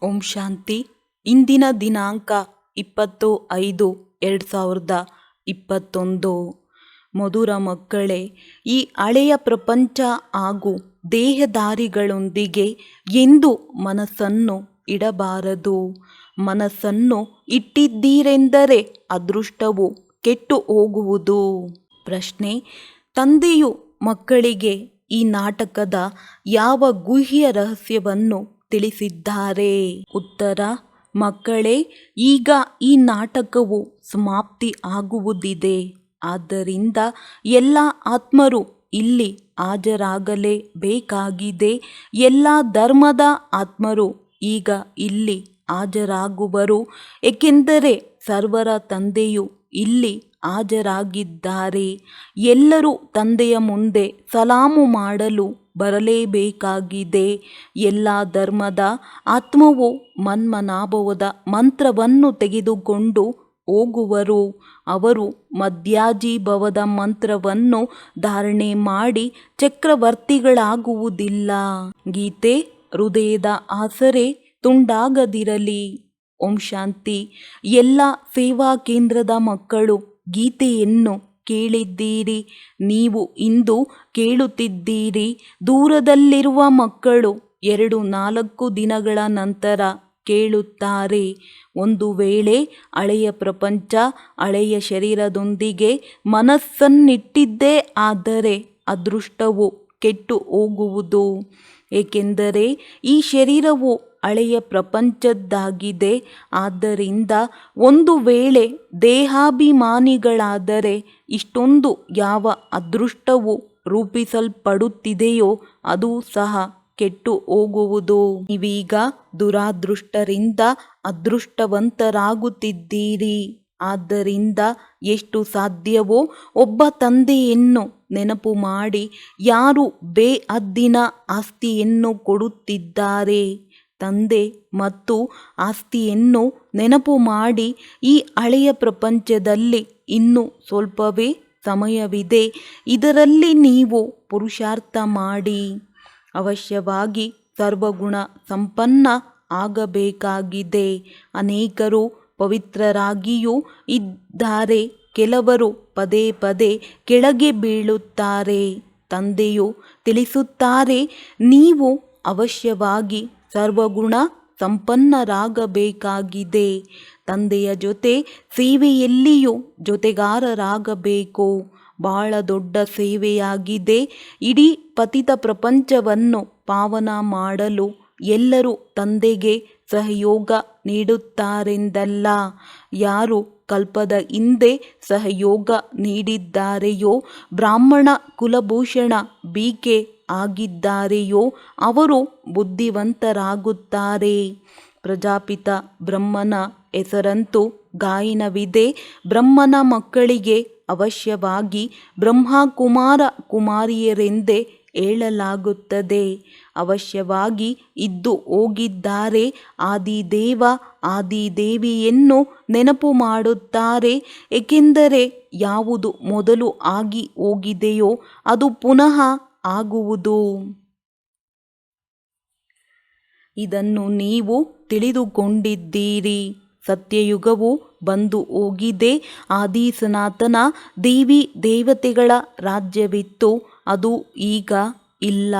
ಓಂ ಶಾಂತಿ. ಇಂದಿನ ದಿನಾಂಕ 20/5/2021. ಮಧುರ ಮಕ್ಕಳೇ, ಈ ಹಳೆಯ ಪ್ರಪಂಚ ಹಾಗೂ ದೇಹಧಾರಿಗಳೊಂದಿಗೆ ಎಂದು ಮನಸ್ಸನ್ನು ಇಡಬಾರದು. ಮನಸ್ಸನ್ನು ಇಟ್ಟಿದ್ದೀರೆಂದರೆ ಅದೃಷ್ಟವು ಕೆಟ್ಟು ಹೋಗುವುದು. ಪ್ರಶ್ನೆ: ತಂದೆಯು ಮಕ್ಕಳಿಗೆ ಈ ನಾಟಕದ ಯಾವ ಗುಹ್ಯ ರಹಸ್ಯವನ್ನು ತಿಳಿಸಿದ್ದಾರೆ? ಉತ್ತರ: ಮಕ್ಕಳೇ, ಈಗ ಈ ನಾಟಕವು ಸಮಾಪ್ತಿ ಆಗುವುದಿದೆ. ಆದ್ದರಿಂದ ಎಲ್ಲ ಆತ್ಮರು ಇಲ್ಲಿ ಹಾಜರಾಗಲೇಬೇಕಾಗಿದೆ. ಎಲ್ಲ ಧರ್ಮದ ಆತ್ಮರು ಈಗ ಇಲ್ಲಿ ಹಾಜರಾಗುವರು, ಏಕೆಂದರೆ ಸರ್ವರ ತಂದೆಯು ಇಲ್ಲಿ ಹಾಜರಾಗಿದ್ದಾರೆ. ಎಲ್ಲರೂ ತಂದೆಯ ಮುಂದೆ ಸಲಾಮು ಮಾಡಲು ಬರಲೇಬೇಕಾಗಿದೆ. ಎಲ್ಲ ಧರ್ಮದ ಆತ್ಮವು ಮನ್ಮನಾಭವದ ಮಂತ್ರವನ್ನು ತೆಗೆದುಕೊಂಡು ಹೋಗುವರು. ಅವರು ಮಧ್ಯಾಜೀಭವದ ಮಂತ್ರವನ್ನು ಧಾರಣೆ ಮಾಡಿ ಚಕ್ರವರ್ತಿಗಳಾಗುವುದಿಲ್ಲ. ಗೀತೆ: ಹೃದಯದ ಆಸರೆ ತುಂಡಾಗದಿರಲಿ. ಓಂ ಶಾಂತಿ. ಎಲ್ಲ ಸೇವಾ ಕೇಂದ್ರದ ಮಕ್ಕಳು ಗೀತೆಯನ್ನು ಕೇಳಿದ್ದೀರಿ. ನೀವು ಇಂದು ಕೇಳುತ್ತಿದ್ದೀರಿ. ದೂರದಲ್ಲಿರುವ ಮಕ್ಕಳು 2-4 ದಿನಗಳ ನಂತರ ಕೇಳುತ್ತಾರೆ. ಒಂದು ವೇಳೆ ಹಳೆಯ ಪ್ರಪಂಚ ಹಳೆಯ ಶರೀರದೊಂದಿಗೆ ಮನಸ್ಸನ್ನಿಟ್ಟಿದ್ದೇ ಆದರೆ ಅದೃಷ್ಟವು ಕೆಟ್ಟು ಹೋಗುವುದು. ಏಕೆಂದರೆ ಈ ಶರೀರವು ಹಳೆಯ ಪ್ರಪಂಚದ್ದಾಗಿದೆ. ಆದ್ದರಿಂದ ಒಂದು ವೇಳೆ ದೇಹಾಭಿಮಾನಿಗಳಾದರೆ ಇಷ್ಟೊಂದು ಯಾವ ಅದೃಷ್ಟವು ರೂಪಿಸಲ್ಪಡುತ್ತಿದೆಯೋ ಅದು ಸಹ ಕೆಟ್ಟು ಹೋಗುವುದು. ನೀವೀಗ ದುರಾದೃಷ್ಟರಿಂದ ಅದೃಷ್ಟವಂತರಾಗುತ್ತಿದ್ದೀರಿ. ಆದ್ದರಿಂದ ಎಷ್ಟು ಸಾಧ್ಯವೋ ಒಬ್ಬ ತಂದೆಯನ್ನು ನೆನಪು ಮಾಡಿ. ಯಾರು ಬೇಹದ್ದಿನ ಆಸ್ತಿಯನ್ನು ಕೊಡುತ್ತಿದ್ದಾರೆ? ತಂದೆ ಮತ್ತು ಆಸ್ತಿಯನ್ನು ನೆನಪು ಮಾಡಿ. ಈ ಹಳೆಯ ಪ್ರಪಂಚದಲ್ಲಿ ಇನ್ನೂ ಸ್ವಲ್ಪವೇ ಸಮಯವಿದೆ. ಇದರಲ್ಲಿ ನೀವು ಪುರುಷಾರ್ಥ ಮಾಡಿ ಅವಶ್ಯವಾಗಿ ಸರ್ವಗುಣ ಸಂಪನ್ನ ಆಗಬೇಕಾಗಿದೆ. ಅನೇಕರು ಪವಿತ್ರರಾಗಿಯೂ ಇದ್ದಾರೆ. ಕೆಲವರು ಪದೇ ಪದೇ ಕೆಳಗೆ ಬೀಳುತ್ತಾರೆ. ತಂದೆಯು ತಿಳಿಸುತ್ತಾರೆ, ನೀವು ಅವಶ್ಯವಾಗಿ ಸರ್ವಗುಣ ಸಂಪನ್ನರಾಗಬೇಕಾಗಿದೆ. ತಂದೆಯ ಜೊತೆ ಸೇವೆಯಲ್ಲಿಯೂ ಜೊತೆಗಾರರಾಗಬೇಕು. ಬಹಳ ದೊಡ್ಡ ಸೇವೆಯಾಗಿದೆ. ಇಡೀ ಪತಿತ ಪ್ರಪಂಚವನ್ನು ಪಾವನ ಮಾಡಲು ಎಲ್ಲರೂ ತಂದೆಗೆ ಸಹಯೋಗ ನೀಡುತ್ತಾರೆಂದಲ್ಲ. ಯಾರು ಕಲ್ಪದ ಹಿಂದೆ ಸಹಯೋಗ ನೀಡಿದ್ದಾರೆಯೋ, ಬ್ರಾಹ್ಮಣ ಕುಲಭೂಷಣ ಬಿಕೆ ಆಗಿದ್ದಾರೆಯೋ ಅವರು ಬುದ್ಧಿವಂತರಾಗುತ್ತಾರೆ. ಪ್ರಜಾಪಿತ ಬ್ರಹ್ಮನ ಹೆಸರಂತೂ ಗಾಯನವಿದೆ. ಬ್ರಹ್ಮನ ಮಕ್ಕಳಿಗೆ ಅವಶ್ಯವಾಗಿ ಬ್ರಹ್ಮಕುಮಾರ ಕುಮಾರಿಯರೆಂದೇ ಹೇಳಲಾಗುತ್ತದೆ. ಅವಶ್ಯವಾಗಿ ಇದ್ದು ಹೋಗಿದ್ದಾರೆ. ಆದಿದೇವ ಆದಿದೇವಿಯನ್ನು ನೆನಪು ಮಾಡುತ್ತಾರೆ. ಏಕೆಂದರೆ ಯಾವುದು ಮೊದಲು ಆಗಿ ಹೋಗಿದೆಯೋ ಅದು ಪುನಃ ಆಗುವುದು. ಇದನ್ನು ನೀವು ತಿಳಿದುಕೊಂಡಿದ್ದೀರಿ. ಸತ್ಯಯುಗವು ಬಂದು ಹೋಗಿದೆ. ಆದಿ ಸನಾತನ ದೇವಿ ದೇವತೆಗಳ ರಾಜ್ಯವಿತ್ತು. ಅದು ಈಗ ಇಲ್ಲ.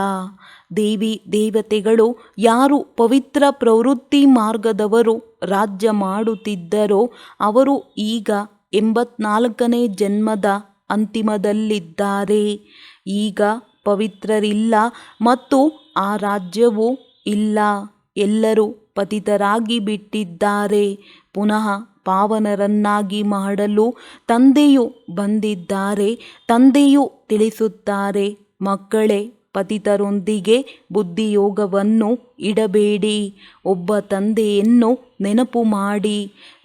ದೇವಿ ದೇವತೆಗಳು ಯಾರು ಪವಿತ್ರ ಪ್ರವೃತ್ತಿ ಮಾರ್ಗದವರು ರಾಜ್ಯ ಮಾಡುತ್ತಿದ್ದರೋ ಅವರು ಈಗ 84ನೇ ಜನ್ಮದ ಅಂತಿಮದಲ್ಲಿದ್ದಾರೆ. ಈಗ ಪವಿತ್ರರಿಲ್ಲ ಮತ್ತು ಆ ರಾಜ್ಯವೂ ಇಲ್ಲ. ಎಲ್ಲರೂ ಪತಿತರಾಗಿ ಬಿಟ್ಟಿದ್ದಾರೆ. ಪುನಃ ಪಾವನರನ್ನಾಗಿ ಮಾಡಲು ತಂದೆಯು ಬಂದಿದ್ದಾರೆ. ತಂದೆಯು ತಿಳಿಸುತ್ತಾರೆ, ಮಕ್ಕಳೇ, ಪತಿತರೊಂದಿಗೆ ಬುದ್ಧಿಯೋಗವನ್ನು ಇಡಬೇಡಿ. ಒಬ್ಬ ತಂದೆಯನ್ನು ನೆನಪು ಮಾಡಿ.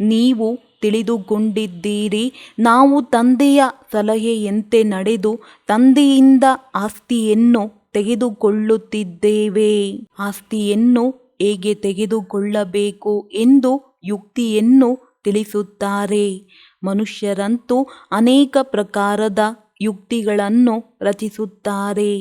ನೀವು ತಿಳಿದುಕೊಂಡಿದ್ದೀರಿ, ನಾವು ತಂದೆಯ ಸಲಹೆಯಂತೆ ನಡೆದು ತಂದೆಯಿಂದ ಆಸ್ತಿಯನ್ನು ತೆಗೆದುಕೊಳ್ಳುತ್ತಿದ್ದೇವೆ. ಆಸ್ತಿಯನ್ನು ಹೇಗೆ ತೆಗೆದುಕೊಳ್ಳಬೇಕು ಎಂದು ಯುಕ್ತಿಯನ್ನು ತಿಳಿಸುತ್ತಾರೆ. ಮನುಷ್ಯರಂತೂ ಅನೇಕ ಪ್ರಕಾರದ ಯುಕ್ತಿಗಳನ್ನು ರಚಿಸುತ್ತಾರೆ.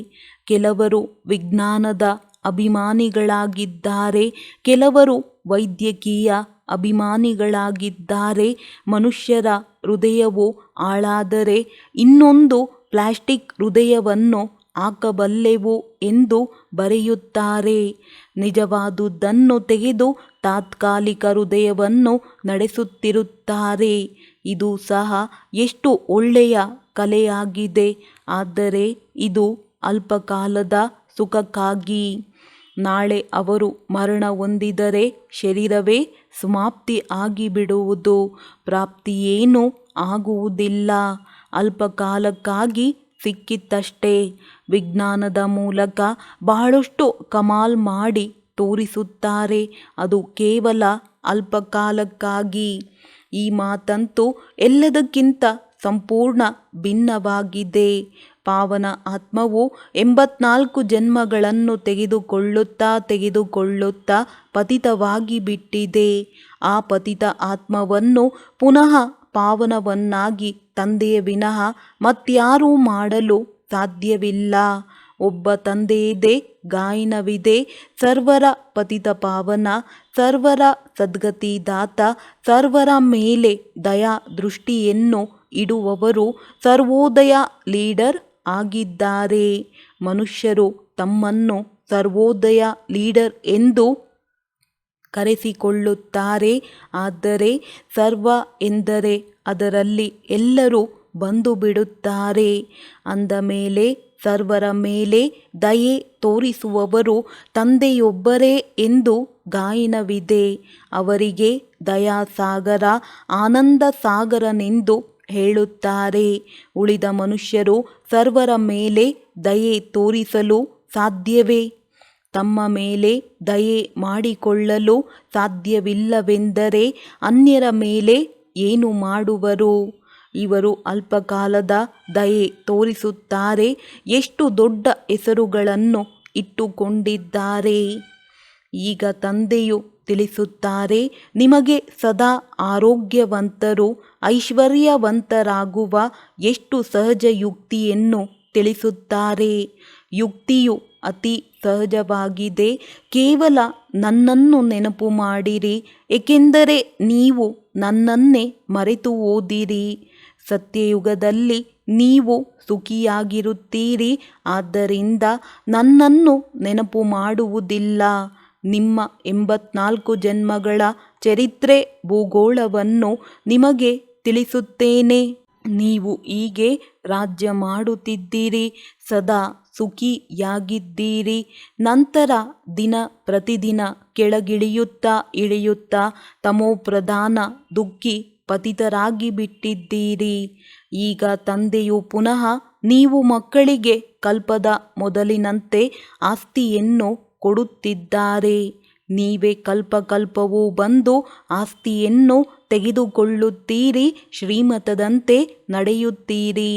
ಕೆಲವರು ವಿಜ್ಞಾನದ ಅಭಿಮಾನಿಗಳಾಗಿದ್ದಾರೆ, ಕೆಲವರು ವೈದ್ಯಕೀಯ ಅಭಿಮಾನಿಗಳಾಗಿದ್ದಾರೆ. ಮನುಷ್ಯರ ಹೃದಯವು ಹಾಳಾದರೆ ಇನ್ನೊಂದು ಪ್ಲಾಸ್ಟಿಕ್ ಹೃದಯವನ್ನು ಹಾಕಬಲ್ಲೆವು ಎಂದು ಬರೆಯುತ್ತಾರೆ. ನಿಜವಾದುದನ್ನು ತೆಗೆದು ತಾತ್ಕಾಲಿಕ ಹೃದಯವನ್ನು ನಡೆಸುತ್ತಿರುತ್ತಾರೆ. ಇದು ಸಹ ಎಷ್ಟು ಒಳ್ಳೆಯ ಕಲೆಯಾಗಿದೆ, ಆದರೆ ಇದು ಅಲ್ಪಕಾಲದ ಸುಖಕ್ಕಾಗಿ. ನಾಳೆ ಅವರು ಮರಣ ಹೊಂದಿದರೆ ಶರೀರವೇ ಸಮಾಪ್ತಿ ಆಗಿಬಿಡುವುದು, ಪ್ರಾಪ್ತಿಯೇನೂ ಆಗುವುದಿಲ್ಲ. ಅಲ್ಪಕಾಲಕ್ಕಾಗಿ ಸಿಕ್ಕಿತಷ್ಟೇ. ವಿಜ್ಞಾನದ ಮೂಲಕ ಬಹಳಷ್ಟು ಕಮಾಲ್ ಮಾಡಿ ತೋರಿಸುತ್ತಾರೆ, ಅದು ಕೇವಲ ಅಲ್ಪಕಾಲಕ್ಕಾಗಿ. ಈ ಮಾತಂತೂ ಎಲ್ಲದಕ್ಕಿಂತ ಸಂಪೂರ್ಣ ಭಿನ್ನವಾಗಿದೆ. ಪಾವನ ಆತ್ಮವು 84 ಜನ್ಮಗಳನ್ನು ತೆಗೆದುಕೊಳ್ಳುತ್ತಾ ಪತಿತವಾಗಿ ಬಿಟ್ಟಿದೆ. ಆ ಪತಿತ ಆತ್ಮವನ್ನು ಪುನಃ ಪಾವನವನ್ನಾಗಿ ತಂದೆಯ ವಿನಃ ಮತ್ಯಾರೂ ಮಾಡಲು ಸಾಧ್ಯವಿಲ್ಲ. ಒಬ್ಬ ತಂದೆಯಿದೆ, ಗಾಯನವಿದೆ. ಸರ್ವರ ಪತಿತ ಪಾವನ, ಸರ್ವರ ಸದ್ಗತಿದಾತ, ಸರ್ವರ ಮೇಲೆ ದಯಾ ದೃಷ್ಟಿಯನ್ನು ಇಡುವವರು, ಸರ್ವೋದಯ ಲೀಡರ್ ಆಗಿದ್ದಾರೆ. ಮನುಷ್ಯರು ತಮ್ಮನ್ನು ಸರ್ವೋದಯ ಲೀಡರ್ ಎಂದು ಕರೆಸಿಕೊಳ್ಳುತ್ತಾರೆ. ಆದರೆ ಸರ್ವ ಎಂದರೆ ಅದರಲ್ಲಿ ಎಲ್ಲರೂ ಬಂದು ಬಿಡುತ್ತಾರೆ. ಅಂದ ಮೇಲೆ ಸರ್ವರ ಮೇಲೆ ದಯೆ ತೋರಿಸುವವರು ತಂದೆಯೊಬ್ಬರೇ ಎಂದು ಗಾಯನವಿದೆ. ಅವರಿಗೆ ದಯಾಸಾಗರ, ಆನಂದ ಸಾಗರನೆಂದು ಹೇಳುತ್ತಾರೆ. ಉಳಿದ ಮನುಷ್ಯರು ಸರ್ವರ ಮೇಲೆ ದಯೆ ತೋರಿಸಲು ಸಾಧ್ಯವೇ? ತಮ್ಮ ಮೇಲೆ ದಯೆ ಮಾಡಿಕೊಳ್ಳಲು ಸಾಧ್ಯವಿಲ್ಲವೆಂದರೆ ಅನ್ಯರ ಮೇಲೆ ಏನು ಮಾಡುವರು? ಇವರು ಅಲ್ಪಕಾಲದ ದಯೆ ತೋರಿಸುತ್ತಾರೆ. ಎಷ್ಟು ದೊಡ್ಡ ಹೆಸರುಗಳನ್ನು ಇಟ್ಟುಕೊಂಡಿದ್ದಾರೆ. ಈಗ ತಂದೆಯು ತಿಳಿಸುತ್ತಾರೆ, ನಿಮಗೆ ಸದಾ ಆರೋಗ್ಯವಂತರು, ಐಶ್ವರ್ಯವಂತರಾಗುವ ಎಷ್ಟು ಸಹಜ ಯುಕ್ತಿಯನ್ನು ತಿಳಿಸುತ್ತಾರೆ. ಯುಕ್ತಿಯು ಅತಿ ಸಹಜವಾಗಿದೆ. ಕೇವಲ ನನ್ನನ್ನು ನೆನಪು ಮಾಡಿರಿ, ಏಕೆಂದರೆ ನೀವು ನನ್ನನ್ನೇ ಮರೆತು ಹೋದಿರಿ. ಸತ್ಯಯುಗದಲ್ಲಿ ನೀವು ಸುಖಿಯಾಗಿರುತ್ತೀರಿ, ಆದ್ದರಿಂದ ನನ್ನನ್ನು ನೆನಪು ಮಾಡುವುದಿಲ್ಲ. ನಿಮ್ಮ 84 ಜನ್ಮಗಳ ಚರಿತ್ರೆ ಭೂಗೋಳವನ್ನು ನಿಮಗೆ ತಿಳಿಸುತ್ತೇನೆ. ನೀವು ಹೀಗೆ ರಾಜ್ಯ ಮಾಡುತ್ತಿದ್ದೀರಿ, ಸದಾ ಸುಖಿಯಾಗಿದ್ದೀರಿ. ನಂತರ ದಿನ ಪ್ರತಿದಿನ ಇಳಿಯುತ್ತಾ ತಮೋಪ್ರಧಾನ ದುಃಖಿ ಪತಿತರಾಗಿ ಬಿಟ್ಟಿದ್ದೀರಿ. ಈಗ ತಂದೆಯು ಪುನಃ ನೀವು ಮಕ್ಕಳಿಗೆ ಕಲ್ಪದ ಮೊದಲಿನಂತೆ ಆಸ್ತಿಯನ್ನು ಕೊಡುತ್ತಿದ್ದಾರೆ. ನೀವೇ ಕಲ್ಪವೂ ಬಂದು ಆಸ್ತಿಯನ್ನು ತೆಗೆದುಕೊಳ್ಳುತ್ತೀರಿ, ಶ್ರೀಮತದಂತೆ ನಡೆಯುತ್ತೀರಿ.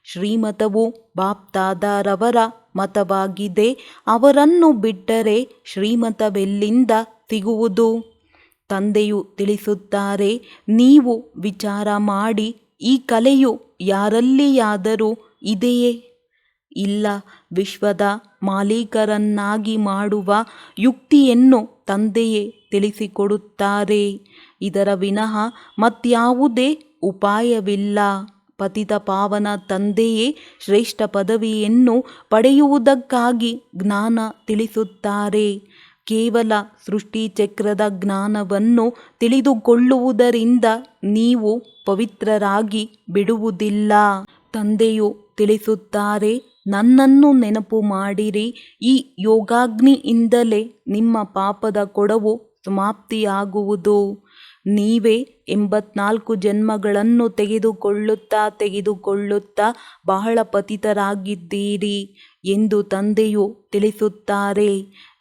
ಶ್ರೀಮತವು ಬಾಪ್ದಾದರವರ ಮತವಾಗಿದೆ. ಅವರನ್ನು ಬಿಟ್ಟರೆ ಶ್ರೀಮತವೆಲ್ಲಿಂದ ಸಿಗುವುದು? ತಂದೆಯು ತಿಳಿಸುತ್ತಾರೆ, ನೀವು ವಿಚಾರ ಮಾಡಿ, ಈ ಕಲೆಯು ಯಾರಲ್ಲಿಯಾದರೂ ಇದೆಯೇ? ಇಲ್ಲ. ವಿಶ್ವದ ಮಾಲೀಕರನ್ನಾಗಿ ಮಾಡುವ ಯುಕ್ತಿಯನ್ನು ತಂದೆಯೇ ತಿಳಿಸಿಕೊಡುತ್ತಾರೆ. ಇದರ ವಿನಃ ಮತ್ಯಾವುದೇ ಉಪಾಯವಿಲ್ಲ. ಪತಿತ ಪಾವನ ತಂದೆಯೇ ಶ್ರೇಷ್ಠ ಪದವಿಯನ್ನು ಪಡೆಯುವುದಕ್ಕಾಗಿ ಜ್ಞಾನ ತಿಳಿಸುತ್ತಾರೆ. ಕೇವಲ ಸೃಷ್ಟಿಚಕ್ರದ ಜ್ಞಾನವನ್ನು ತಿಳಿದುಕೊಳ್ಳುವುದರಿಂದ ನೀವು ಪವಿತ್ರರಾಗಿ ಬಿಡುವುದಿಲ್ಲ. ತಂದೆಯು ತಿಳಿಸುತ್ತಾರೆ, ನನ್ನನ್ನು ನೆನಪು ಮಾಡಿರಿ. ಈ ಯೋಗಾಗ್ನಿಯಿಂದಲೇ ನಿಮ್ಮ ಪಾಪದ ಕೊಡವು ಸಮಾಪ್ತಿಯಾಗುವುದು. ನೀವೇ 84 ಜನ್ಮಗಳನ್ನು ತೆಗೆದುಕೊಳ್ಳುತ್ತಾ ಬಹಳ ಪತಿತರಾಗಿದ್ದೀರಿ ಎಂದು ತಂದೆಯು ತಿಳಿಸುತ್ತಾರೆ.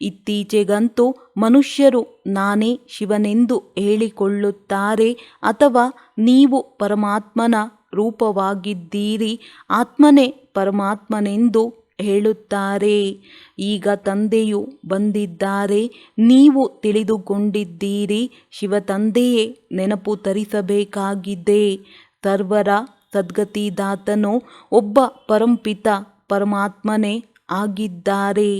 ಇತ್ತೀಚೆಗಂತೂ ಮನುಷ್ಯರು ನಾನೇ ಶಿವನೆಂದು ಹೇಳಿಕೊಳ್ಳುತ್ತಾರೆ, ಅಥವಾ ನೀವು ಪರಮಾತ್ಮನ ರೂಪವಾಗಿದ್ದೀರಿ, ಆತ್ಮನೇ ಪರಮಾತ್ಮನೆಂದು ಹೇಳುತ್ತಾರೆ. ಈಗ ತಂದೆಯು ಬಂದಿದ್ದಾರೆ, ನೀವು ತಿಳಿದುಕೊಂಡಿದ್ದೀರಿ. ಶಿವತಂದೆಯೇ ನೆನಪು ತರಿಸಬೇಕಾಗಿದೆ. ಸರ್ವರ ಸದ್ಗತಿದಾತನು ಒಬ್ಬ ಪರಂಪಿತ ಪರಮಾತ್ಮನೇ ಆಗಿದ್ದಾರೆ.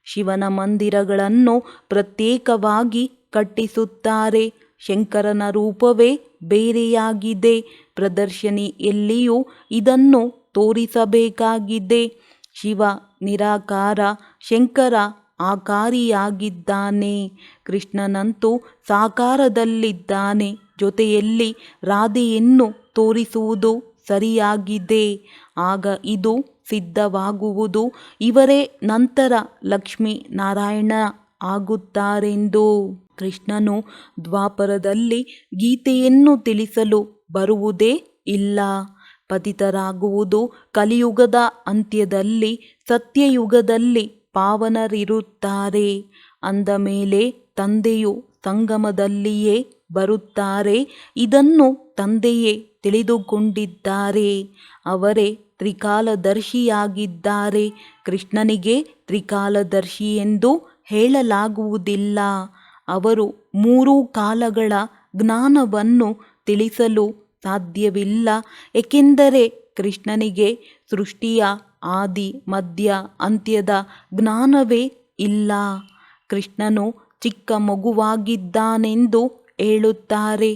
ಶಿವನ ಮಂದಿರಗಳನ್ನು ಪ್ರತ್ಯೇಕವಾಗಿ ಕಟ್ಟಿಸುತ್ತಾರೆ. ಶಂಕರನ ರೂಪವೇ ಬೇರೆಯಾಗಿದೆ. ಪ್ರದರ್ಶನಿಯಲ್ಲಿಯೂ ಇದನ್ನು ತೋರಿಸಬೇಕಾಗಿದೆ. ಶಿವ ನಿರಾಕಾರ, ಶಂಕರ ಆಕಾರಿಯಾಗಿದ್ದಾನೆ. ಕೃಷ್ಣನಂತೂ ಸಾಕಾರದಲ್ಲಿದ್ದಾನೆ. ಜೊತೆಯಲ್ಲಿ ರಾಧೆಯನ್ನು ತೋರಿಸುವುದು ಸರಿಯಾಗಿದೆ. ಆಗ ಇದು ಸಿದ್ಧವಾಗುವುದು. ಇವರೇ ನಂತರ ಲಕ್ಷ್ಮೀ ನಾರಾಯಣ ಆಗುತ್ತಾರೆಂದು. ಕೃಷ್ಣನು ದ್ವಾಪರದಲ್ಲಿ ಗೀತೆಯನ್ನು ತಿಳಿಸಲು ಬರುವುದೇ ಇಲ್ಲ. ಪತಿತರಾಗುವುದು ಕಲಿಯುಗದ ಅಂತ್ಯದಲ್ಲಿ. ಸತ್ಯಯುಗದಲ್ಲಿ ಪಾವನರಿರುತ್ತಾರೆ. ಅಂದ ಮೇಲೆ ತಂದೆಯು ಸಂಗಮದಲ್ಲಿಯೇ ಬರುತ್ತಾರೆ. ಇದನ್ನು ತಂದೆಯೇ ತಿಳಿದುಕೊಂಡಿದ್ದಾರೆ. ಅವರೇ ತ್ರಿಕಾಲದರ್ಶಿಯಾಗಿದ್ದಾರೆ. ಕೃಷ್ಣನಿಗೆ ತ್ರಿಕಾಲದರ್ಶಿ ಎಂದು ಹೇಳಲಾಗುವುದಿಲ್ಲ. ಅವರು 3 ಕಾಲಗಳ ಜ್ಞಾನವನ್ನು ತಿಳಿಸಲು ಸಾಧ್ಯವಿಲ್ಲ. ಏಕೆಂದರೆ ಕೃಷ್ಣನಿಗೆ ಸೃಷ್ಟಿಯ ಆದಿ ಮಧ್ಯ ಅಂತ್ಯದ ಜ್ಞಾನವೇ ಇಲ್ಲ. ಕೃಷ್ಣನು ಚಿಕ್ಕ ಮಗುವಾಗಿದ್ದಾನೆಂದು ಹೇಳುತ್ತಾರೆ.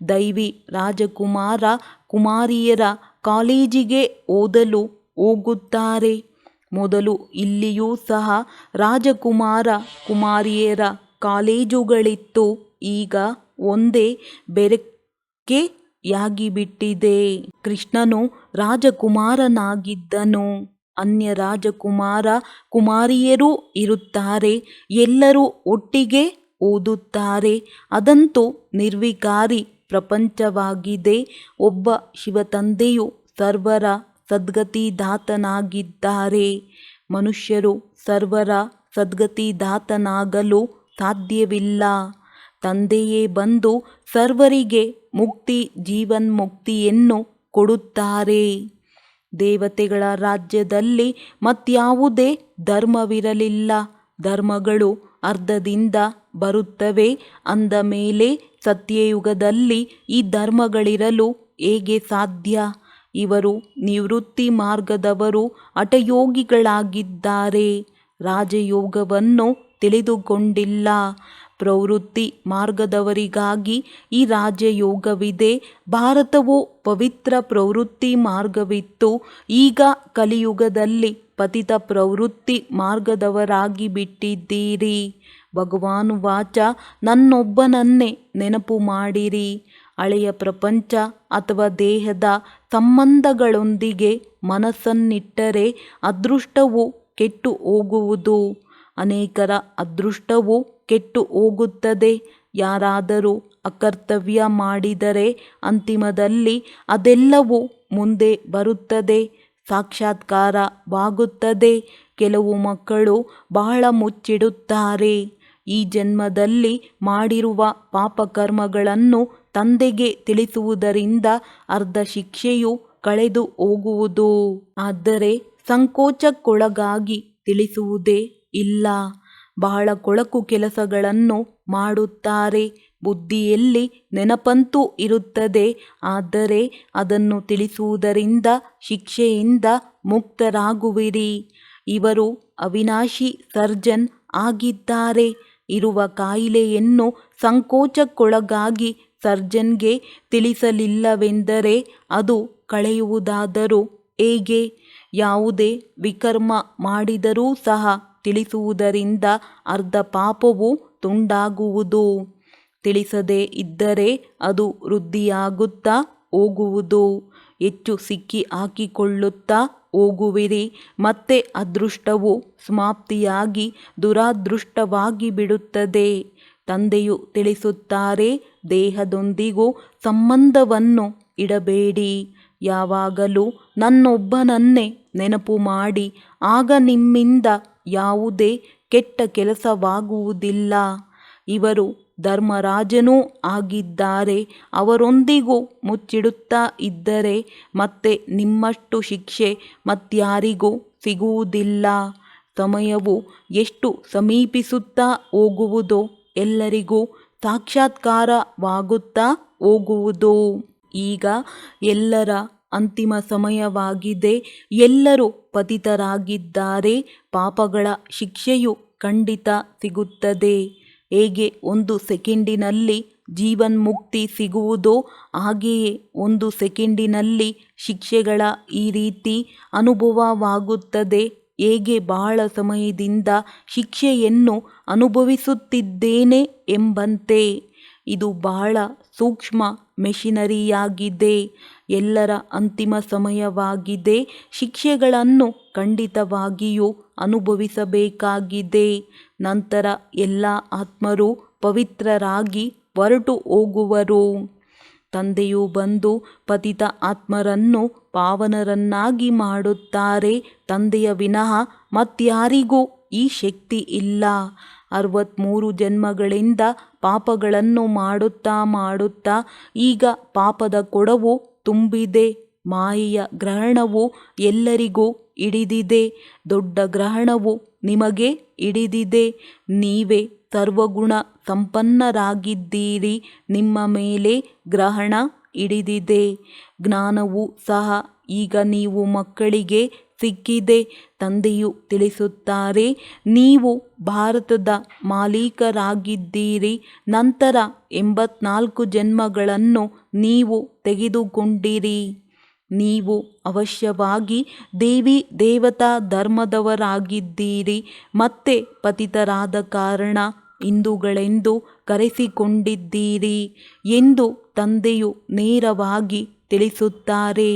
ದೈವಿ ರಾಜಕುಮಾರ ಕುಮಾರಿಯರ ಕಾಲೇಜಿಗೆ ಓದಲು ಹೋಗುತ್ತಾರೆ. ಮೊದಲು ಇಲ್ಲಿಯೂ ಸಹ ರಾಜಕುಮಾರ ಕುಮಾರಿಯರ ಕಾಲೇಜುಗಳಿತ್ತು. ಈಗ ಒಂದೇ ಬೆರಕೆಯಾಗಿಬಿಟ್ಟಿದೆ. ಕೃಷ್ಣನು ರಾಜಕುಮಾರನಾಗಿದ್ದನು. ಅನ್ಯ ರಾಜಕುಮಾರ ಕುಮಾರಿಯರೂ ಇರುತ್ತಾರೆ. ಎಲ್ಲರೂ ಒಟ್ಟಿಗೆ ಓದುತ್ತಾರೆ. ಅದಂತೂ ನಿರ್ವಿಕಾರಿ ಪ್ರಪಂಚವಾಗಿದೆ. ಒಬ್ಬ ಶಿವತಂದೆಯು ಸರ್ವರ ಸದ್ಗತಿದಾತನಾಗಿದ್ದಾರೆ. ಮನುಷ್ಯರು ಸರ್ವರ ಸದ್ಗತಿದಾತನಾಗಲು ಸಾಧ್ಯವಿಲ್ಲ. ತಂದೆಯೇ ಬಂದು ಸರ್ವರಿಗೆ ಮುಕ್ತಿ ಜೀವನ್ಮುಕ್ತಿಯನ್ನು ಕೊಡುತ್ತಾರೆ. ದೇವತೆಗಳ ರಾಜ್ಯದಲ್ಲಿ ಮತ್ಯಾವುದೇ ಧರ್ಮವಿರಲಿಲ್ಲ. ಧರ್ಮಗಳು ಅರ್ಧದಿಂದ ಬರುತ್ತವೆ. ಅಂದ ಮೇಲೆ ಸತ್ಯಯುಗದಲ್ಲಿ ಈ ಧರ್ಮಗಳಿರಲು ಹೇಗೆ ಸಾಧ್ಯ? ಇವರು ನಿವೃತ್ತಿ ಮಾರ್ಗದವರು, ಹಠಯೋಗಿಗಳಾಗಿದ್ದಾರೆ. ರಾಜಯೋಗವನ್ನು ತಿಳಿದುಕೊಂಡಿಲ್ಲ. ಪ್ರವೃತ್ತಿ ಮಾರ್ಗದವರಿಗಾಗಿ ಈ ರಾಜಯೋಗವಿದೆ. ಭಾರತವು ಪವಿತ್ರ ಪ್ರವೃತ್ತಿ ಮಾರ್ಗವಿತ್ತು. ಈಗ ಕಲಿಯುಗದಲ್ಲಿ ಪತಿತ ಪ್ರವೃತ್ತಿ ಮಾರ್ಗದವರಾಗಿ ಬಿಟ್ಟಿದ್ದೀರಿ. ಭಗವಾನುವಾಚ ನನ್ನೊಬ್ಬನನ್ನೇ ನೆನಪು ಮಾಡಿರಿ. ಹಳೆಯ ಪ್ರಪಂಚ ಅಥವಾ ದೇಹದ ಸಂಬಂಧಗಳೊಂದಿಗೆ ಮನಸ್ಸನ್ನಿಟ್ಟರೆ ಅದೃಷ್ಟವು ಕೆಟ್ಟು ಹೋಗುವುದು. ಅನೇಕರ ಅದೃಷ್ಟವು ಕೆಟ್ಟು ಹೋಗುತ್ತದೆ. ಯಾರಾದರೂ ಅಕರ್ತವ್ಯ ಮಾಡಿದರೆ ಅಂತಿಮದಲ್ಲಿ ಅದೆಲ್ಲವೂ ಮುಂದೆ ಬರುತ್ತದೆ, ಸಾಕ್ಷಾತ್ಕಾರವಾಗುತ್ತದೆ. ಕೆಲವು ಮಕ್ಕಳು ಬಹಳ ಮುಚ್ಚಿಡುತ್ತಾರೆ. ಈ ಜನ್ಮದಲ್ಲಿ ಮಾಡಿರುವ ಪಾಪಕರ್ಮಗಳನ್ನು ತಂದೆಗೆ ತಿಳಿಸುವುದರಿಂದ ಅರ್ಧ ಶಿಕ್ಷೆಯು ಕಳೆದು ಹೋಗುವುದು. ಆದರೆ ಸಂಕೋಚಕ್ಕೊಳಗಾಗಿ ತಿಳಿಸುವುದೇ ಇಲ್ಲ. ಬಹಳ ಕೊಳಕು ಕೆಲಸಗಳನ್ನು ಮಾಡುತ್ತಾರೆ. ಬುದ್ಧಿಯಲ್ಲಿ ನೆನಪಂತೂ ಇರುತ್ತದೆ. ಆದರೆ ಅದನ್ನು ತಿಳಿಸುವುದರಿಂದ ಶಿಕ್ಷೆಯಿಂದ ಮುಕ್ತರಾಗುವಿರಿ. ಇವರು ಅವಿನಾಶಿ ಸರ್ಜನ್ ಆಗಿದ್ದಾರೆ. ಇರುವ ಕಾಯಿಲೆಯನ್ನು ಸಂಕೋಚಕ್ಕೊಳಗಾಗಿ ಸರ್ಜನ್ಗೆ ತಿಳಿಸಲಿಲ್ಲವೆಂದರೆ ಅದು ಕಳೆಯುವುದಾದರೂ ಹೇಗೆ? ಯಾವುದೇ ವಿಕರ್ಮ ಮಾಡಿದರೂ ಸಹ ತಿಳಿಸುವುದರಿಂದ ಅರ್ಧ ಪಾಪವು ತುಂಡಾಗುವುದು. ತಿಳಿಸದೇ ಇದ್ದರೆ ಅದು ವೃದ್ಧಿಯಾಗುತ್ತಾ ಹೋಗುವುದು. ಹೆಚ್ಚು ಸಿಕ್ಕಿ ಹಾಕಿಕೊಳ್ಳುತ್ತಾ ಹೋಗುವಿರಿ. ಮತ್ತೆ ಅದೃಷ್ಟವು ಸಮಾಪ್ತಿಯಾಗಿ ದುರಾದೃಷ್ಟವಾಗಿ ಬಿಡುತ್ತದೆ. ತಂದೆಯು ತಿಳಿಸುತ್ತಾರೆ, ದೇಹದೊಂದಿಗೂ ಸಂಬಂಧವನ್ನು ಇಡಬೇಡಿ. ಯಾವಾಗಲೂ ನನ್ನೊಬ್ಬನನ್ನೇ ನೆನಪು ಮಾಡಿ. ಆಗ ನಿಮ್ಮಿಂದ ಯಾವುದೇ ಕೆಟ್ಟ ಕೆಲಸವಾಗುವುದಿಲ್ಲ. ಇವರು ಧರ್ಮರಾಜನೂ ಆಗಿದ್ದಾರೆ. ಅವರೊಂದಿಗೂ ಮುಚ್ಚಿಡುತ್ತಾ ಇದ್ದರೆ ಮತ್ತೆ ನಿಮ್ಮಷ್ಟು ಶಿಕ್ಷೆ ಮತ್ಯಾರಿಗೂ ಸಿಗುವುದಿಲ್ಲ. ಸಮಯವು ಎಷ್ಟು ಸಮೀಪಿಸುತ್ತಾ ಹೋಗುವುದೋ ಎಲ್ಲರಿಗೂ ಸಾಕ್ಷಾತ್ಕಾರವಾಗುತ್ತಾ ಹೋಗುವುದು. ಈಗ ಎಲ್ಲರ ಅಂತಿಮ ಸಮಯವಾಗಿದೆ. ಎಲ್ಲರೂ ಪತಿತರಾಗಿದ್ದಾರೆ. ಪಾಪಗಳ ಶಿಕ್ಷೆಯು ಖಂಡಿತ ಸಿಗುತ್ತದೆ. ಹೇಗೆ 1 ಸೆಕೆಂಡಿನಲ್ಲಿ ಜೀವನ್ಮುಕ್ತಿ ಸಿಗುವುದೋ ಹಾಗೆಯೇ 1 ಸೆಕೆಂಡಿನಲ್ಲಿ ಶಿಕ್ಷೆಗಳ ಈ ರೀತಿ ಅನುಭವವಾಗುತ್ತದೆ. ಹೇಗೆ ಬಹಳ ಸಮಯದಿಂದ ಶಿಕ್ಷೆಯನ್ನು ಅನುಭವಿಸುತ್ತಿದ್ದೇನೆ ಎಂಬಂತೆ. ಇದು ಬಹಳ ಸೂಕ್ಷ್ಮ ಮೆಷಿನರಿಯಾಗಿದೆ. ಎಲ್ಲರ ಅಂತಿಮ ಸಮಯವಾಗಿದೆ. ಶಿಕ್ಷೆಗಳನ್ನು ಖಂಡಿತವಾಗಿಯೂ ಅನುಭವಿಸಬೇಕಾಗಿದೆ. ನಂತರ ಎಲ್ಲ ಆತ್ಮರು ಪವಿತ್ರರಾಗಿ ಹೊರಟು ಹೋಗುವರು. ತಂದೆಯು ಬಂದು ಪತಿತ ಆತ್ಮರನ್ನು ಪಾವನರನ್ನಾಗಿ ಮಾಡುತ್ತಾರೆ. ತಂದೆಯ ವಿನಃ ಮತ್ಯಾರಿಗೂ ಈ ಶಕ್ತಿ ಇಲ್ಲ. 63 ಜನ್ಮಗಳಿಂದ ಪಾಪಗಳನ್ನು ಮಾಡುತ್ತಾ ಈಗ ಪಾಪದ ಕೊಡವು ತುಂಬಿದೆ. ಮಾಯೆಯ ಗ್ರಹಣವು ಎಲ್ಲರಿಗೂ ಹಿಡಿದಿದೆ. ದೊಡ್ಡ ಗ್ರಹಣವು ನಿಮಗೆ ಹಿಡಿದಿದೆ. ನೀವೇ ಸರ್ವಗುಣ ಸಂಪನ್ನರಾಗಿದ್ದೀರಿ. ನಿಮ್ಮ ಮೇಲೆ ಗ್ರಹಣ ಹಿಡಿದಿದೆ. ಜ್ಞಾನವೂ ಸಹ ಈಗ ನೀವು ಮಕ್ಕಳಿಗೆ ಸಿಕ್ಕಿದೆ. ತಂದೆಯು ತಿಳಿಸುತ್ತಾರೆ, ನೀವು ಭಾರತದ ಮಾಲೀಕರಾಗಿದ್ದೀರಿ. ನಂತರ 84 ಜನ್ಮಗಳನ್ನು ನೀವು ತೆಗೆದುಕೊಂಡಿರಿ. ನೀವು ಅವಶ್ಯವಾಗಿ ದೇವಿ ದೇವತಾ ಧರ್ಮದವರಾಗಿದ್ದೀರಿ. ಮತ್ತೆ ಪತಿತರಾದ ಕಾರಣ ಹಿಂದೂಗಳೆಂದು ಕರೆಸಿಕೊಂಡಿದ್ದೀರಿ ಎಂದು ತಂದೆಯು ನೇರವಾಗಿ ತಿಳಿಸುತ್ತಾರೆ.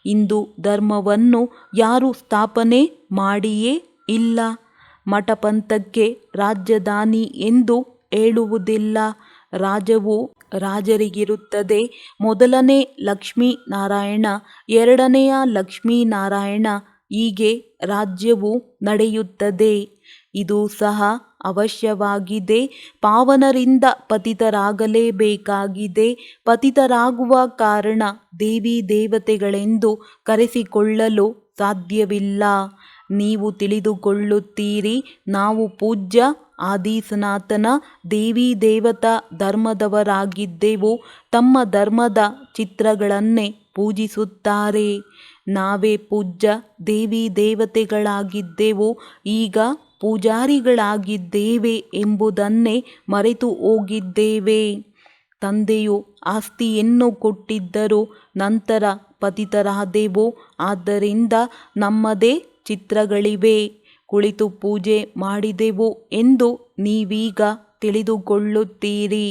ಹಿಂದೂ ಧರ್ಮವನ್ನು ಯಾರೂ ಸ್ಥಾಪನೆ ಮಾಡಿಯೇ ಇಲ್ಲ. ಮಠಪಂಥಕ್ಕೆ ರಾಜಧಾನಿ ಎಂದು ಹೇಳುವುದಿಲ್ಲ. ರಾಜವು ರಾಜರಿಗಿರುತ್ತದೆ. ಮೊದಲನೇ ಲಕ್ಷ್ಮೀನಾರಾಯಣ, ಎರಡನೆಯ ಲಕ್ಷ್ಮೀನಾರಾಯಣ, ಹೀಗೆ ರಾಜ್ಯವು ನಡೆಯುತ್ತದೆ. ಇದು ಸಹ ಅವಶ್ಯವಾಗಿದೆ. ಪಾವನರಿಂದ ಪತಿತರಾಗಲೇಬೇಕಾಗಿದೆ. ಪತಿತರಾಗುವ ಕಾರಣ ದೇವಿ ದೇವತೆಗಳೆಂದು ಕರೆಸಿಕೊಳ್ಳಲು ಸಾಧ್ಯವಿಲ್ಲ. ನೀವು ತಿಳಿದುಕೊಳ್ಳುತ್ತೀರಿ, ನಾವು ಪೂಜ್ಯ ಆದಿ ಸನಾತನ ದೇವಿ ದೇವತಾ ಧರ್ಮದವರಾಗಿದ್ದೆವು. ತಮ್ಮ ಧರ್ಮದ ಚಿತ್ರಗಳನ್ನೇ ಪೂಜಿಸುತ್ತಾರೆ. ನಾವೇ ಪೂಜ್ಯ ದೇವಿ ದೇವತೆಗಳಾಗಿದ್ದೆವು. ಈಗ ಪೂಜಾರಿಗಳಾಗಿದ್ದೇವೆ ಎಂಬುದನ್ನೇ ಮರೆತು ಹೋಗಿದ್ದೇವೆ. ತಂದೆಯು ಆಸ್ತಿಯನ್ನು ಕೊಟ್ಟಿದ್ದರು. ನಂತರ ಪತಿತರಾದೆವು. ಆದ್ದರಿಂದ ನಮ್ಮದೇ ಚಿತ್ರಗಳಿವೆ. ಕುಳಿತು ಪೂಜೆ ಮಾಡಿದೆವು ಎಂದು ನೀವೀಗ ತಿಳಿದುಕೊಳ್ಳುತ್ತೀರಿ.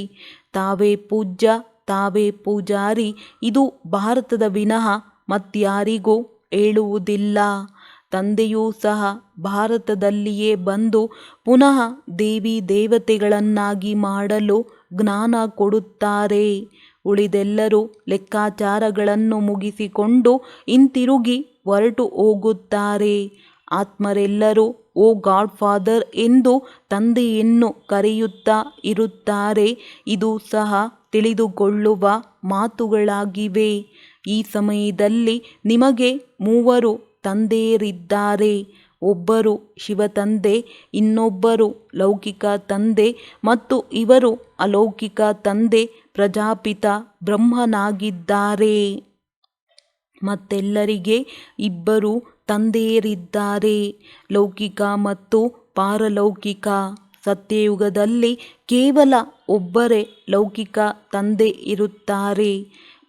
ತಾವೇ ಪೂಜ್ಯ, ತಾವೇ ಪೂಜಾರಿ. ಇದು ಭಾರತದ ವಿನಃ ಮತ್ಯಾರಿಗೂ ಹೇಳುವುದಿಲ್ಲ. ತಂದೆಯೂ ಸಹ ಭಾರತದಲ್ಲಿಯೇ ಬಂದು ಪುನಃ ದೇವಿ ದೇವತೆಗಳನ್ನಾಗಿ ಮಾಡಲು ಜ್ಞಾನ ಕೊಡುತ್ತಾರೆ. ಉಳಿದೆಲ್ಲರೂ ಲೆಕ್ಕಾಚಾರಗಳನ್ನು ಮುಗಿಸಿಕೊಂಡು ಹಿಂತಿರುಗಿ ಹೊರಟು ಹೋಗುತ್ತಾರೆ. ಆತ್ಮರೆಲ್ಲರೂ ಓ ಗಾಡ್ ಫಾದರ್ ಎಂದು ತಂದೆಯನ್ನು ಕರೆಯುತ್ತಾ ಇರುತ್ತಾರೆ. ಇದು ಸಹ ತಿಳಿದುಕೊಳ್ಳುವ ಮಾತುಗಳಾಗಿವೆ. ಈ ಸಮಯದಲ್ಲಿ ನಿಮಗೆ 3 ತಂದೆಯರಿದ್ದಾರೆ. ಒಬ್ಬರು ಶಿವತಂದೆ, ಇನ್ನೊಬ್ಬರು ಲೌಕಿಕ ತಂದೆ ಮತ್ತು ಇವರು ಅಲೌಕಿಕ ತಂದೆ ಪ್ರಜಾಪಿತ ಬ್ರಹ್ಮನಾಗಿದ್ದಾರೆ. ಮತ್ತೆಲ್ಲರಿಗೆ 2 ತಂದೆಯರಿದ್ದಾರೆ, ಲೌಕಿಕ ಮತ್ತು ಪಾರಲೌಕಿಕ. ಸತ್ಯಯುಗದಲ್ಲಿ ಕೇವಲ ಒಬ್ಬರೇ ಲೌಕಿಕ ತಂದೆ ಇರುತ್ತಾರೆ.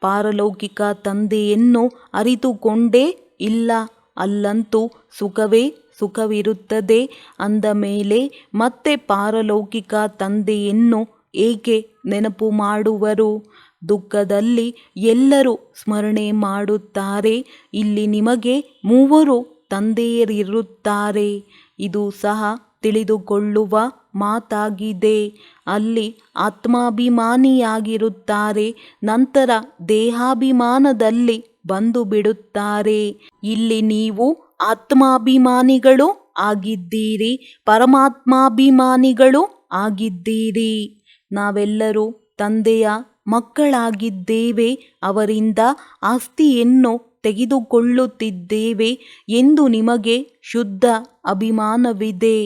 ಪಾರಲೌಕಿಕ ತಂದೆಯನ್ನು ಅರಿತುಕೊಂಡೇ ಇಲ್ಲ. ಅಲ್ಲಂತೂ ಸುಖವೇ ಸುಖವಿರುತ್ತದೆ. ಅಂದ ಮೇಲೆ ಮತ್ತೆ ಪಾರಲೌಕಿಕ ತಂದೆಯನ್ನು ಏಕೆ ನೆನಪು ಮಾಡುವರು? ದುಃಖದಲ್ಲಿ ಎಲ್ಲರೂ ಸ್ಮರಣೆ ಮಾಡುತ್ತಾರೆ. ಇಲ್ಲಿ ನಿಮಗೆ 3 ತಂದೆಯರಿರುತ್ತಾರೆ. ಇದು ಸಹ ತಿಳಿದುಕೊಳ್ಳುವ ಮಾತಾಗಿದೆ. ಅಲ್ಲಿ ಆತ್ಮಾಭಿಮಾನಿಯಾಗಿರುತ್ತಾರೆ. ನಂತರ ದೇಹಾಭಿಮಾನದಲ್ಲಿ ಬಂದು ಬಿಡುತ್ತಾರೆ. ಇಲ್ಲಿ ನೀವು ಆತ್ಮಾಭಿಮಾನಿಗಳು ಆಗಿದ್ದೀರಿ, ಪರಮಾತ್ಮಾಭಿಮಾನಿಗಳು ಆಗಿದ್ದೀರಿ. ನಾವೆಲ್ಲರೂ ತಂದೆಯ ಮಕ್ಕಳಾಗಿದ್ದೇವೆ. ಅವರಿಂದ ಆಸ್ತಿಯನ್ನು ತೆಗೆದುಕೊಳ್ಳುತ್ತಿದ್ದೇವೆ ಎಂದು ನಿಮಗೆ ಶುದ್ಧ ಅಭಿಮಾನವಿದೆ.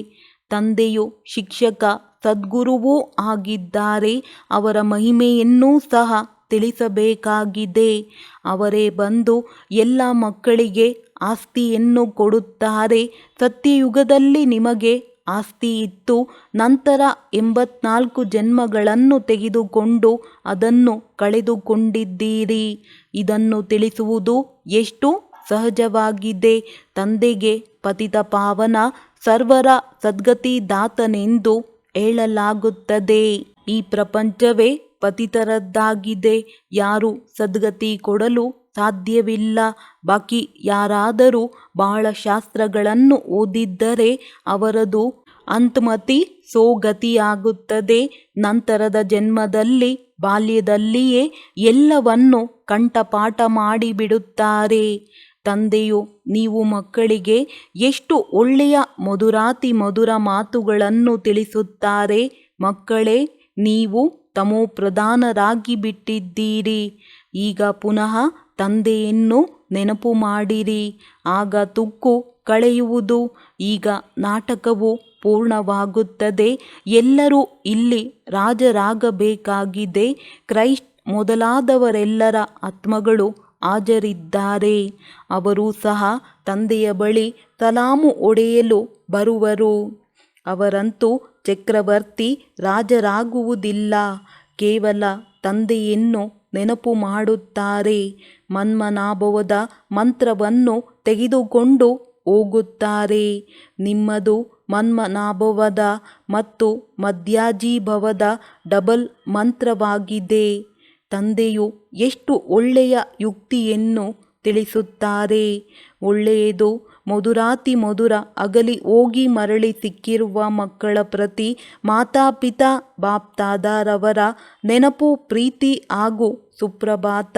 ತಂದೆಯು ಶಿಕ್ಷಕ, ಸದ್ಗುರುವೂ ಆಗಿದ್ದಾರೆ. ಅವರ ಮಹಿಮೆಯನ್ನೂ ಸಹ ತಿಳಿಸಬೇಕಾಗಿದೆ. ಅವರೇ ಬಂದು ಎಲ್ಲ ಮಕ್ಕಳಿಗೆ ಆಸ್ತಿಯನ್ನು ಕೊಡುತ್ತಾರೆ. ಸತ್ಯಯುಗದಲ್ಲಿ ನಿಮಗೆ ಆಸ್ತಿ ಇತ್ತು, ನಂತರ 84 ಜನ್ಮಗಳನ್ನು ತೆಗೆದುಕೊಂಡು ಅದನ್ನು ಕಳೆದುಕೊಂಡಿದ್ದೀರಿ. ಇದನ್ನು ತಿಳಿಸುವುದು ಎಷ್ಟು ಸಹಜವಾಗಿದೆ. ತಂದೆಗೆ ಪತಿತ ಪಾವನ ಸರ್ವರ ಸದ್ಗತಿದಾತನೆಂದು ಹೇಳಲಾಗುತ್ತದೆ. ಈ ಪ್ರಪಂಚವೇ ಪತಿತರದ್ದಾಗಿದೆ. ಯಾರು ಸದ್ಗತಿ ಕೊಡಲು ಸಾಧ್ಯವಿಲ್ಲ. ಬಾಕಿ ಯಾರಾದರೂ ಬಹಳ ಶಾಸ್ತ್ರಗಳನ್ನು ಓದಿದ್ದರೆ ಅವರದು ಅಂತ್ಮತಿ ಸೋಗತಿಯಾಗುತ್ತದೆ. ನಂತರದ ಜನ್ಮದಲ್ಲಿ ಬಾಲ್ಯದಲ್ಲಿಯೇ ಎಲ್ಲವನ್ನು ಕಂಠಪಾಠ ಮಾಡಿಬಿಡುತ್ತಾರೆ. ತಂದೆಯು ನೀವು ಮಕ್ಕಳಿಗೆ ಎಷ್ಟು ಒಳ್ಳೆಯ ಮಧುರಾತಿ ಮಧುರ ಮಾತುಗಳನ್ನು ತಿಳಿಸುತ್ತಾರೆ. ಮಕ್ಕಳೇ, ನೀವು ತಮೋಪ್ರಧಾನರಾಗಿ ಬಿಟ್ಟಿದ್ದೀರಿ. ಈಗ ಪುನಃ ತಂದೆಯನ್ನು ನೆನಪು ಮಾಡಿರಿ, ಆಗ ತುಕ್ಕು ಕಳೆಯುವುದು. ಈಗ ನಾಟಕವು ಪೂರ್ಣವಾಗುತ್ತದೆ. ಎಲ್ಲರೂ ಇಲ್ಲಿ ರಾಜರಾಗಬೇಕಾಗಿದೆ. ಕ್ರೈಸ್ಟ್ ಮೊದಲಾದವರೆಲ್ಲರ ಆತ್ಮಗಳು ಹಾಜರಿದ್ದಾರೆ. ಅವರೂ ಸಹ ತಂದೆಯ ಬಳಿ ಸಲಾಮು ಹೊಡೆಯಲು ಬರುವರು. ಅವರಂತೂ ಚಕ್ರವರ್ತಿ ರಾಜರಾಗುವುದಿಲ್ಲ, ಕೇವಲ ತಂದೆಯನ್ನು ನೆನಪು ಮಾಡುತ್ತಾರೆ. ಮನ್ಮನಾಭವದ ಮಂತ್ರವನ್ನು ತೆಗೆದುಕೊಂಡು ಹೋಗುತ್ತಾರೆ. ನಿಮ್ಮದು ಮನ್ಮನಾಭವದ ಮತ್ತು ಮಧ್ಯಾಜೀಭವದ ಡಬಲ್ ಮಂತ್ರವಾಗಿದೆ. ತಂದೆಯು ಎಷ್ಟು ಒಳ್ಳೆಯ ಯುಕ್ತಿಯನ್ನು ತಿಳಿಸುತ್ತಾರೆ. ಒಳ್ಳೆಯದು. ಮಧುರಾತಿ ಮಧುರ ಅಗಲಿ ಹೋಗಿ ಮರಳಿ ಸಿಕ್ಕಿರುವ ಮಕ್ಕಳ ಪ್ರತಿ ಮಾತಾಪಿತಾ ಬಾಪ್ದಾದರವರ ನೆನಪು, ಪ್ರೀತಿ ಹಾಗೂ ಸುಪ್ರಭಾತ.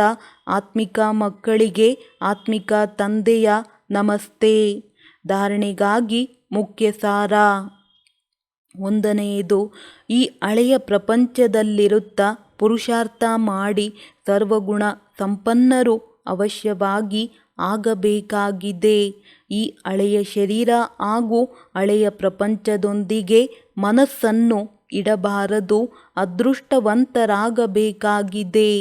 ಆತ್ಮಿಕ ಮಕ್ಕಳಿಗೆ ಆತ್ಮಿಕ ತಂದೆಯ ನಮಸ್ತೆ. ಧಾರಣೆಗಾಗಿ ಮುಖ್ಯ ಸಾರ. 1ನೇದು, ಈ ಹಳೆಯ ಪ್ರಪಂಚದಲ್ಲಿರುತ್ತಾ ಪುರುಷಾರ್ಥ ಮಾಡಿ ಸರ್ವಗುಣ ಸಂಪನ್ನರು ಅವಶ್ಯವಾಗಿ ಆಗಬೇಕಾಗಿದೆ. ಈ ಹಳೆಯ ಶರೀರ ಹಾಗೂ ಹಳೆಯ ಪ್ರಪಂಚದೊಂದಿಗೆ ಮನಸ್ಸನ್ನು ಇಡಬಾರದು. ಅದೃಷ್ಟವಂತರಾಗಬೇಕಾಗಿದೆ.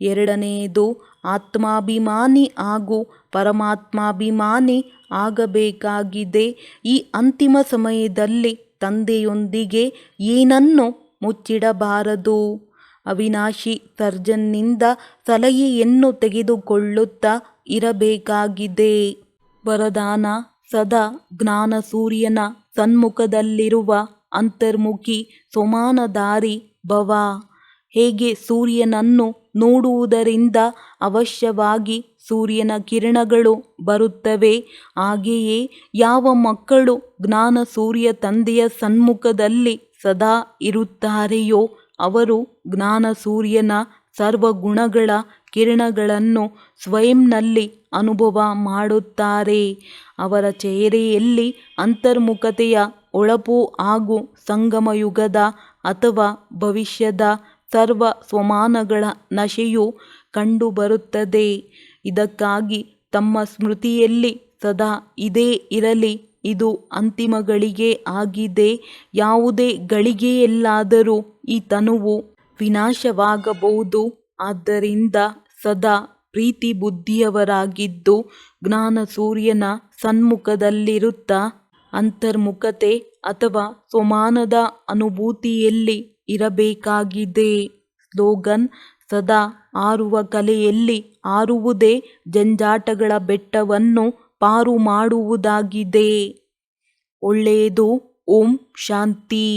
2ನೇದು, ಆತ್ಮಾಭಿಮಾನಿ ಹಾಗೂ ಪರಮಾತ್ಮಾಭಿಮಾನಿ ಆಗಬೇಕಾಗಿದೆ. ಈ ಅಂತಿಮ ಸಮಯದಲ್ಲಿ ತಂದೆಯೊಂದಿಗೆ ಏನನ್ನು ಮುಚ್ಚಿಡಬಾರದು. ಅವಿನಾಶಿ ಸರ್ಜನ್ನಿಂದ ಸಲಹೆಯನ್ನು ತೆಗೆದುಕೊಳ್ಳುತ್ತಾ ಇರಬೇಕಾಗಿದೆ. ವರದಾನ: ಸದಾ ಜ್ಞಾನ ಸೂರ್ಯನ ಸನ್ಮುಖದಲ್ಲಿರುವ ಅಂತರ್ಮುಖಿ ಸಮಾನಧಾರಿ ಭವ. ಹೇಗೆ ಸೂರ್ಯನನ್ನು ನೋಡುವುದರಿಂದ ಅವಶ್ಯವಾಗಿ ಸೂರ್ಯನ ಕಿರಣಗಳು ಬರುತ್ತವೆ, ಹಾಗೆಯೇ ಯಾವ ಮಕ್ಕಳು ಜ್ಞಾನ ಸೂರ್ಯ ತಂದೆಯ ಸನ್ಮುಖದಲ್ಲಿ ಸದಾ ಇರುತ್ತಾರೆಯೋ ಅವರು ಜ್ಞಾನ ಸೂರ್ಯನ ಸರ್ವಗುಣಗಳ ಕಿರಣಗಳನ್ನು ಸ್ವಯಂನಲ್ಲಿ ಅನುಭವ ಮಾಡುತ್ತಾರೆ. ಅವರ ಚೆಹರೆಯಲ್ಲಿ ಅಂತರ್ಮುಖತೆಯ ಹೊಳಪು ಹಾಗೂ ಸಂಗಮಯುಗದ ಅಥವಾ ಭವಿಷ್ಯದ ಸರ್ವ ಸ್ವಮಾನಗಳ ನಶೆಯು ಕಂಡುಬರುತ್ತದೆ. ಇದಕ್ಕಾಗಿ ತಮ್ಮ ಸ್ಮೃತಿಯಲ್ಲಿ ಸದಾ ಇದೇ ಇರಲಿ. ಇದು ಅಂತಿಮ ಗಳಿಗೆ ಆಗಿದೆ. ಯಾವುದೇ ಗಳಿಗೆಯಲ್ಲಾದರೂ ಈ ತನುವು ವಿನಾಶವಾಗಬಹುದು. ಆದ್ದರಿಂದ ಸದಾ ಪ್ರೀತಿ ಬುದ್ಧಿಯವರಾಗಿದ್ದು ಜ್ಞಾನ ಸೂರ್ಯನ ಸನ್ಮುಖದಲ್ಲಿರುತ್ತಾ ಅಂತರ್ಮುಖತೆ ಅಥವಾ ಸ್ವಮಾನದ ಅನುಭೂತಿಯಲ್ಲಿ ಇರಬೇಕಾಗಿದೆ. ಸ್ಲೋಗನ್: ಸದಾ ಹಾರುವ ಕಲೆಯಲ್ಲಿ ಹಾರುವುದೇ ಜಂಜಾಟಗಳ ಬೆಟ್ಟವನ್ನು ಪಾರು ಮಾಡುವುದಾಗಿದೆ. ಒಳ್ಳೆಯದು. ಓಂ ಶಾಂತಿ.